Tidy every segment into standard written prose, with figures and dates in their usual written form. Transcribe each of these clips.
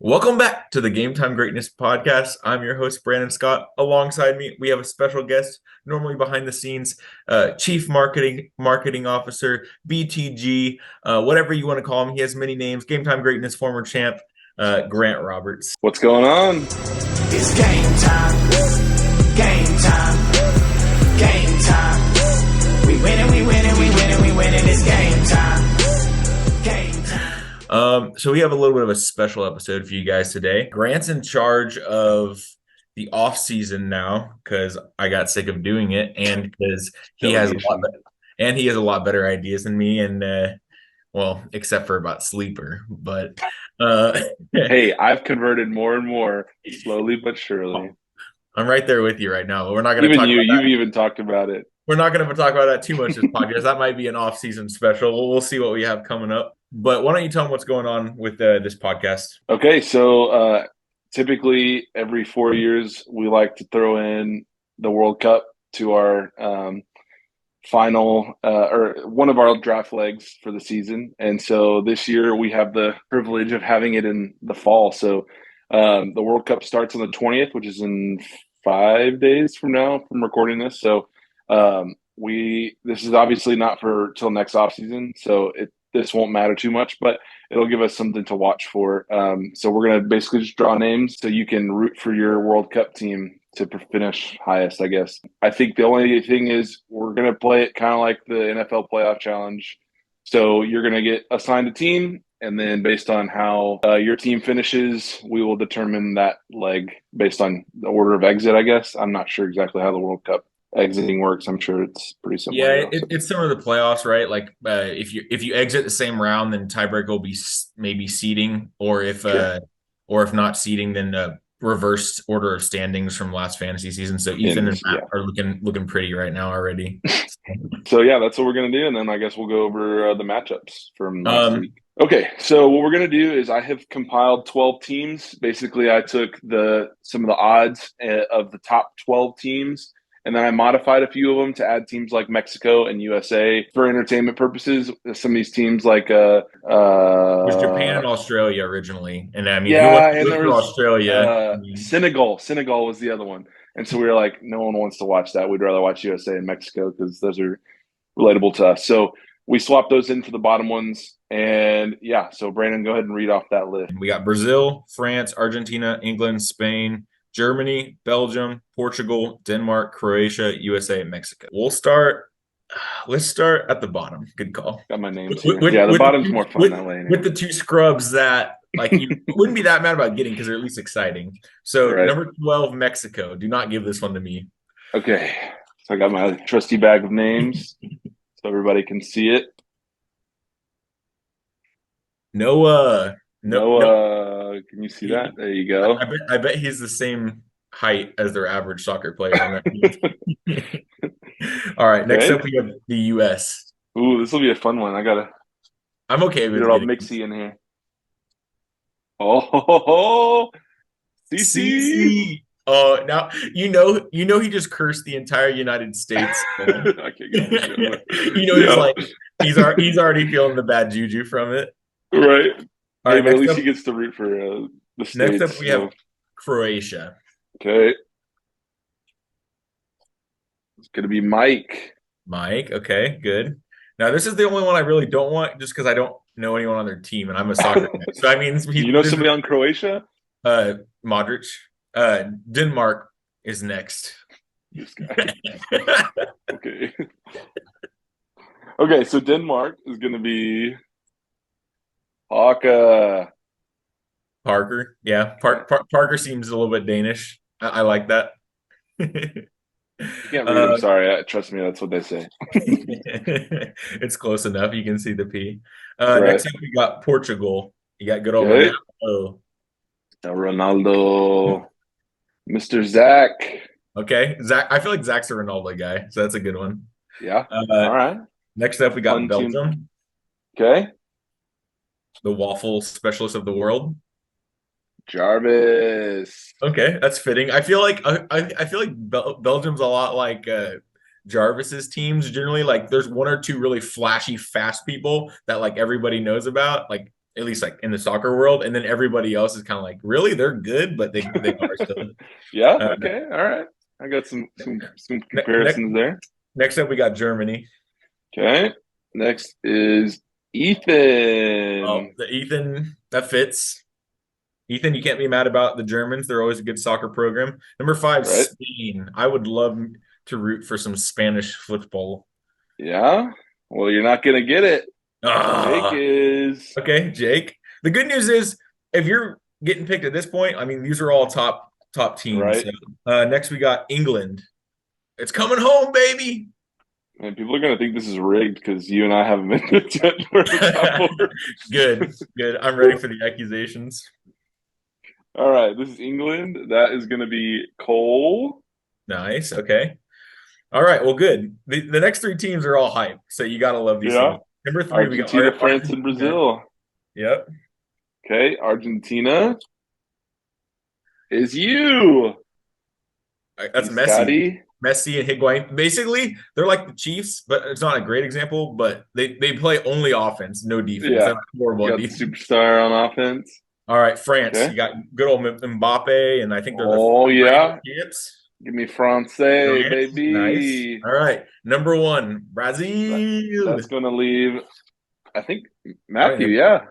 Welcome back to the Game Time Greatness podcast. I'm your host, Brandon Scott. Alongside me, we have a special guest, normally behind the scenes, Chief Marketing Officer, BTG, whatever you want to call him. He has many names. Game Time Greatness, former champ, Grant Roberts. What's going on? It's game time. Game time. Game time. We winning, we winning, we winning, we winning. It's game time. Game time. So we have a little bit of a special episode for you guys today. Grant's in charge of the off season now because I got sick of doing it, and because he has a lot better ideas than me, and well, except for about sleeper. But hey, I've converted more and more, slowly but surely. I'm right there with you right now. But we're not going to Even talk you, about that. you've even talked about it. We're not going to talk about that too much this podcast. That might be an off season special. We'll see what we have coming up. But why don't you tell them what's going on with this podcast? Okay, so typically every 4 years we like to throw in the World Cup to our final or one of our draft legs for the season. And so this year we have the privilege of having it in the fall. So the World Cup starts on the 20th, which is in 5 days from now from recording this. So this is obviously not for till next off season. So this won't matter too much, but it'll give us something to watch for. So we're going to basically just draw names so you can root for your World Cup team to finish highest, I guess. I think the only thing is we're going to play it kind of like the NFL playoff challenge. So you're going to get assigned a team, and then based on how your team finishes, we will determine that leg based on the order of exit, I guess. I'm not sure exactly how the World Cup exiting works. I'm sure it's pretty similar. Yeah, it's similar to the playoffs, right? Like if you exit the same round, then tiebreaker will be maybe seeding, or if not seeding, then reverse order of standings from last fantasy season. So Ethan and Matt are looking pretty right now already. So yeah, that's what we're gonna do, and then I guess we'll go over the matchups from last week. Okay, so what we're going to do is I have compiled 12 teams. Basically, I took some of the odds of the top 12 teams, and then I modified a few of them to add teams like Mexico and USA for entertainment purposes. Some of these teams like it was Japan and Australia originally, and I mean, and there was Australia. Senegal was the other one, and so we were like, no one wants to watch that. We'd rather watch USA and Mexico because those are relatable to us. So we swapped those in for the bottom ones. And yeah, so Brandon, go ahead and read off that list. We got Brazil, France, Argentina, England, Spain, Germany, Belgium, Portugal, Denmark, Croatia, USA, and Mexico. Let's start at the bottom. Good call. Got my names here. The bottom's more fun that way. Anyway. With the two scrubs that like you wouldn't be that mad about getting because they're at least exciting. So right. Number 12, Mexico. Do not give this one to me. Okay. So I got my trusty bag of names so everybody can see it. Noah. Can you see that? There you go. I bet he's the same height as their average soccer player on that team. All right, next up we have the US. Ooh, this will be a fun one. I'm okay with it. All mixy in here. Oh, CC. Oh, now you know he just cursed the entire United States. I can't get he's already feeling the bad juju from it. Right. All right, but at least he gets to root for the States. Next up, we have Croatia. Okay. It's going to be Mike. Mike, okay, good. Now, this is the only one I really don't want just because I don't know anyone on their team, and I'm a soccer fan. So, I mean, you know somebody on Croatia? Modric. Denmark is next. This guy. Okay. Okay, so Denmark is going to be Parker, yeah. Parker seems a little bit Danish. I like that. You can't read them. Sorry, trust me, that's what they say. It's close enough. You can see the P. Next up, we got Portugal. You got good old Ronaldo, Mr. Zach. Okay, Zach. I feel like Zach's a Ronaldo guy, so that's a good one. Yeah. All right. Next up, we got Belgium. Okay. The waffle specialist of the world, Jarvis. Okay, that's fitting. I feel like Belgium's a lot like Jarvis's teams generally. Like, there's one or two really flashy, fast people that like everybody knows about. Like at least like in the soccer world, and then everybody else is kind of like, really, they're good, but they are still. Yeah. Uh, Okay. All right. I got some next, comparisons there. next up, we got Germany. Okay. Next is Oh, Ethan. the Ethan that fits. Ethan, you can't be mad about the Germans. They're always a good soccer program. Number five, Right. Spain. I would love to root for some Spanish football. Yeah. Well, you're not gonna get it. Jake Ah, is okay, Jake. The good news is, if you're getting picked at this point, I mean, these are all top teams. right. So, next, we got England. It's coming home, baby. And people are gonna think this is rigged because you and I haven't been to yet for the top four. Good, good. I'm ready for the accusations. All right, this is England. That is gonna be Cole. Nice. Okay. All right. Well, good. The next three teams are all hype, so you gotta love these Yeah. teams. Number three, we got Argentina, France, and Argentina. Brazil. Yep. Okay, Argentina is you. That's You, Messi. Scotty. Messi and Higuain. Basically, they're like the Chiefs, but it's not a great example. But they play only offense, no defense. Yeah, That's horrible you on got the defense. superstar on offense. All right, France. You Okay. got good old Mbappe, and I think they're the Oh reigning yeah, champs. give me France, France. Nice. baby. All right, number one, That, Brazil. that's gonna leave. I think I don't Matthew. know, Yeah,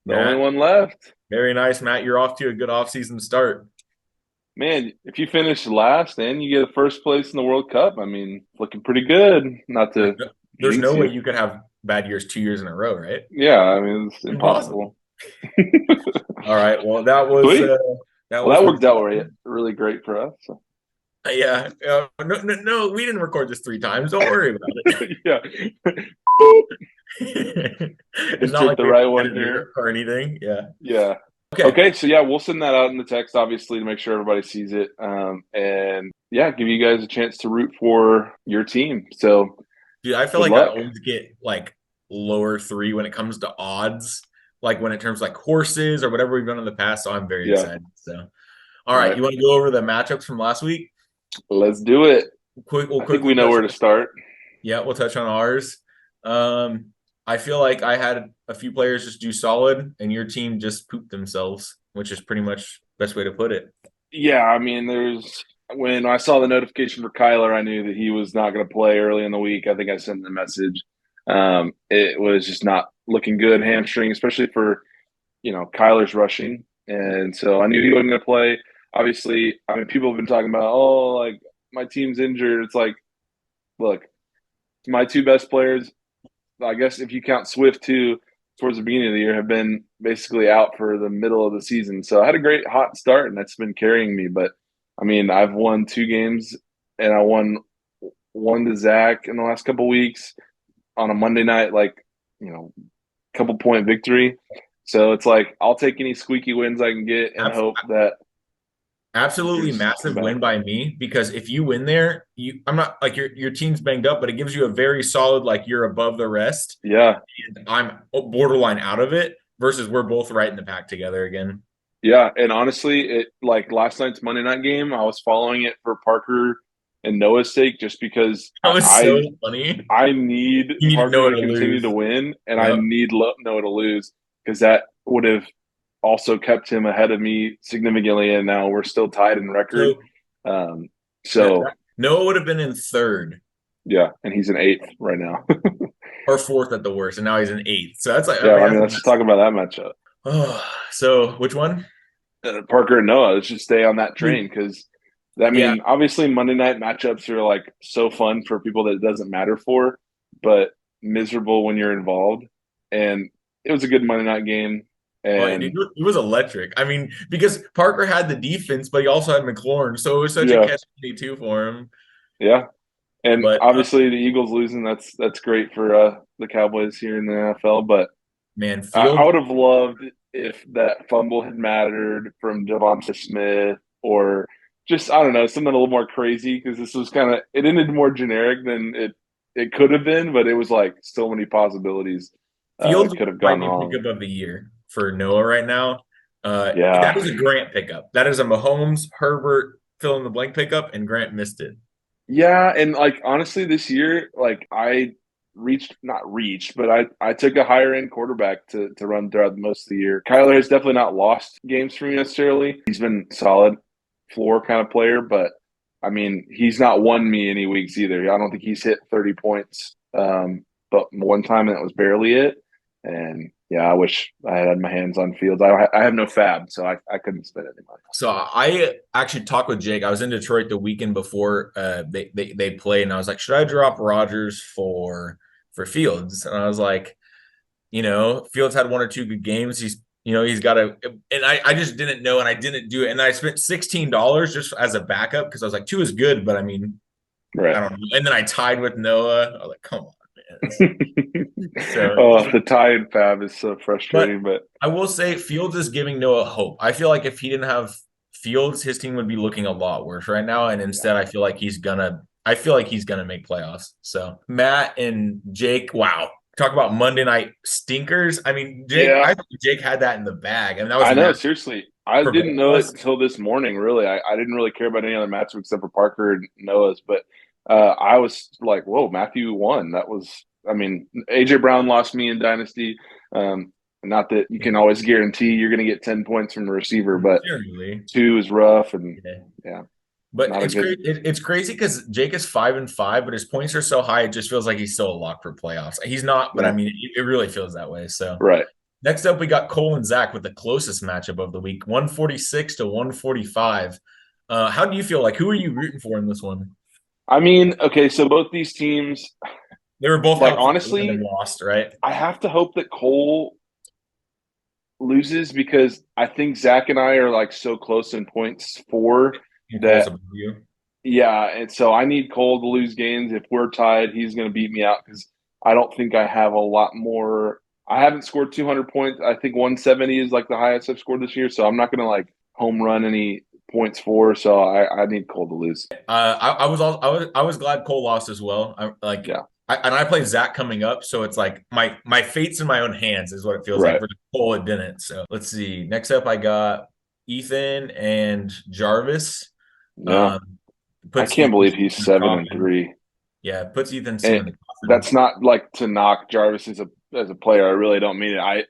the only Matt. one left. Very nice, Matt. You're off to a good offseason start. Man, if you finish last and you get a first place in the World Cup, I mean, looking pretty good. Not There's to no, there's no jinx way you. you could have bad years 2 years in a row, right? Yeah, I mean, it's Impossible. impossible. All right. Well, that was Sweet. that Well, was that the worked out really great for us. So. yeah. No, we didn't record this 3 times. Don't worry about it. Yeah. It's not Insert like the we have right an one here. editor or anything. Yeah. Yeah. Okay. Okay, so yeah, we'll send that out in the text, obviously, to make sure everybody sees it. And yeah, give you guys a chance to root for your team. So Dude, I feel good like I luck. always get like lower three when it comes to odds, like when it terms like horses or whatever we've done in the past. So I'm very Yeah. excited. So, all All right, right. you want to go over the matchups from last week? Let's do it. We'll I think we quickly know touch. where to start. Yeah, we'll touch on ours. Um, I feel like I had a few players just do solid, and your team just pooped themselves, which is pretty much the best way to put it. Yeah, I mean, when I saw the notification for Kyler, I knew that he was not going to play early in the week. I think I sent the message. It was just not looking good, hamstring, especially for, Kyler's rushing. And so I knew he wasn't going to play. Obviously, I mean, people have been talking about, oh, like my team's injured. It's like, look, my two best players, I guess if you count Swift too, towards the beginning of the year, have been basically out for the middle of the season. So I had a great hot start, and that's been carrying me. But I mean, I've won 2 games, and I won one to Zach in the last couple weeks on a Monday night, like couple point victory. So it's like I'll take any squeaky wins I can get and Abs- hope that Absolutely yours come massive back. win by me because if you win there, I'm not like your team's banged up, but it gives you a very solid like you're above the rest. Yeah, And I'm borderline out of it versus we're both right in the pack together again. yeah. And honestly, it like last night's Monday night game, I was following it for Parker and Noah's sake, just because That was so funny. I need You need Parker Noah to to continue lose. to win, and I Yep. need Noah to lose because that would have also kept him ahead of me significantly, and now we're still tied in record. So Um, so Noah would have been in third yeah, and he's in eighth right now. or fourth at the worst, and now he's in eighth. So that's like, Yeah, I mean, that's let's just talk about that matchup. oh, so which one? Parker and Noah, let's just stay on that train because I Yeah, mean, obviously Monday night matchups are like so fun for people that it doesn't matter for, but miserable when you're involved. And it was a good Monday night game. well, And it was electric. I mean, because Parker had the defense, but he also had McLaurin, so it was such a yeah, catch-22 for him. yeah. And But obviously the Eagles losing, that's great for the Cowboys here in the NFL. But man, I Field, would have loved if that fumble had mattered from Devonta Smith or just I don't know something a little more crazy because this was kind of it ended more generic than it could have been, but it was like so many possibilities Fields could have might gone be wrong. pickup of the year for Noah right now. That Yeah, is a Grant pickup. That is a Mahomes, Herbert, fill in the blank pickup, and Grant missed it. yeah, and like honestly, this year, like not reached, but I took a higher end quarterback to run throughout most of the year. Kyler has definitely not lost games for me necessarily. He's been solid floor kind of player, but I mean, he's not won me any weeks either. I don't think he's hit 30 points, but one time that was barely it. And yeah, I wish I had my hands on Fields. I have no fab, so I couldn't spend any money. So I actually talked with Jake. I was in Detroit the weekend before they played, and I was like, should I drop Rodgers for Fields? And I was like, Fields had one or two good games. He's got a, and I just didn't know, and I didn't do it. And I spent $16 just as a backup because I was like, two is good, but I mean, right. I don't know. And then I tied with Noah. I was like, come on, man. So, the tie and fab is so frustrating, but I will say Fields is giving Noah hope. I feel like if he didn't have Fields, his team would be looking a lot worse right now. And instead, I feel like he's gonna make playoffs. So Matt and Jake, wow. Talk about Monday night stinkers. I mean, I thought Jake had that in the bag. I mean, that was I know, seriously. I didn't know it us. until this morning, really. I didn't really care about any other matchup except for Parker and Noah's, but I was like, whoa, Matthew won. That was, I mean, AJ Brown lost me in Dynasty. Not that you can always guarantee you're going to get 10 points from a receiver, but Generally. 2 is rough, and yeah. But it's crazy because Jake is 5-5, but his points are so high, it just feels like he's still a lock for playoffs. He's not, but I mean, it really feels that way. So right. Next up, we got Cole and Zach with the closest matchup of the week, 146 to 145. How do you feel? Like, who are you rooting for in this one? I mean, okay, so both these teams, they were both like, honestly lost, right? I have to hope that Cole loses because I think Zach and I are like so close in points for that. Yeah, and so I need Cole to lose games. If we're tied, he's going to beat me out because I don't think I have a lot more. I haven't scored 200 points. I think 170 is like the highest I've scored this year. So I'm not going to like home run any points for. So I need Cole to lose. I was glad Cole lost as well. I play Zach coming up, so it's like my fate's in my own hands is what it feels like. For Cole, it didn't. So let's see. Next up, I got Ethan and Jarvis. Yeah. I can't believe he's 7-3. Yeah, puts Ethan in. That's not like to knock Jarvis as a player. I really don't mean it.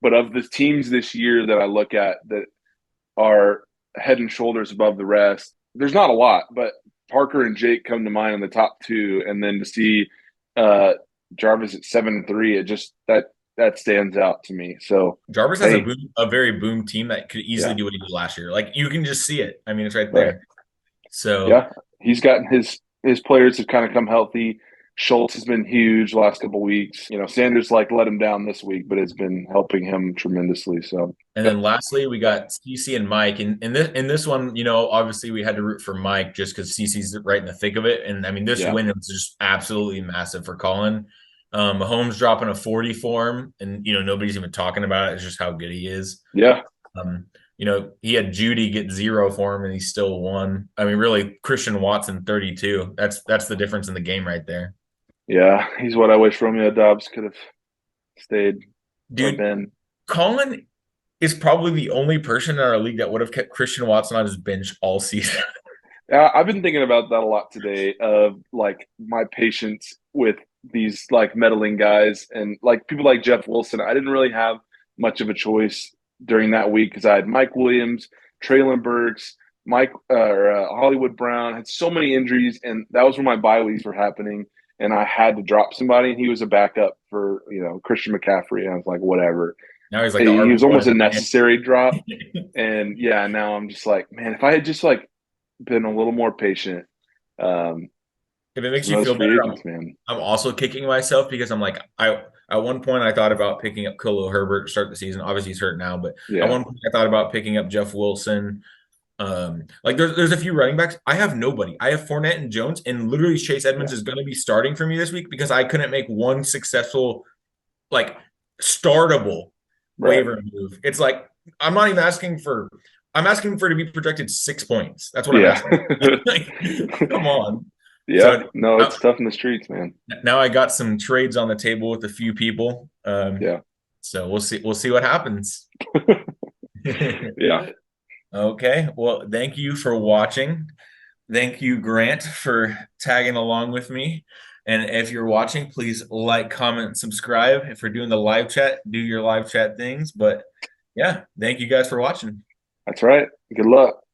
But of the teams this year that I look at that are head and shoulders above the rest, there's not a lot, but Parker and Jake come to mind in the top 2, and then to see Jarvis at 7-3, it just that stands out to me. So Jarvis has a very boom team that could easily do what he did last year. Like, you can just see it. I mean, it's right there. Right. So yeah, he's gotten his players have kind of come healthy. Schultz has been huge the last couple of weeks. Sanders let him down this week, but it's been helping him tremendously. So, and then lastly, we got CC and Mike. And in this one, obviously we had to root for Mike just because CC's right in the thick of it. And I mean, this win was just absolutely massive for Colin. Mahomes dropping a 40 for him, and nobody's even talking about it. It's just how good he is. Yeah. He had Judy get 0 for him, and he still won. I mean, really, Christian Watson 32. That's the difference in the game right there. Yeah, he's what I wish Romeo Dobbs could have stayed. Dude, Colin is probably the only person in our league that would have kept Christian Watson on his bench all season. I've been thinking about that a lot today, of like my patience with these like meddling guys and like people like Jeff Wilson. I didn't really have much of a choice during that week because I had Mike Williams, Traylon Burks, Hollywood Brown, had so many injuries, and that was when my bye weeks were happening. And I had to drop somebody, and he was a backup for Christian McCaffrey, and I was like, whatever. Now he's like he was almost a necessary drop, and yeah, now I'm just like, man, if I had just like been a little more patient. If it makes you feel better, I'm also kicking myself because I'm like, at one point I thought about picking up Khalil Herbert to start the season. Obviously he's hurt now, but at one point I thought about picking up Jeff Wilson. There's a few running backs. I have nobody. I have Fournette and Jones, and literally Chase Edmonds is going to be starting for me this week because I couldn't make one successful, startable waiver move. It's like I'm not even asking for. I'm asking for to be projected 6 points. That's what I'm asking. Come on. Yeah, so, no, it's tough in the streets, man. Now I got some trades on the table with a few people. So we'll see. We'll see what happens. Yeah. Okay. Well, thank you for watching. Thank you, Grant, for tagging along with me. And if you're watching, please like, comment, and subscribe. If we're doing the live chat, do your live chat things. But yeah, thank you guys for watching. That's right. Good luck.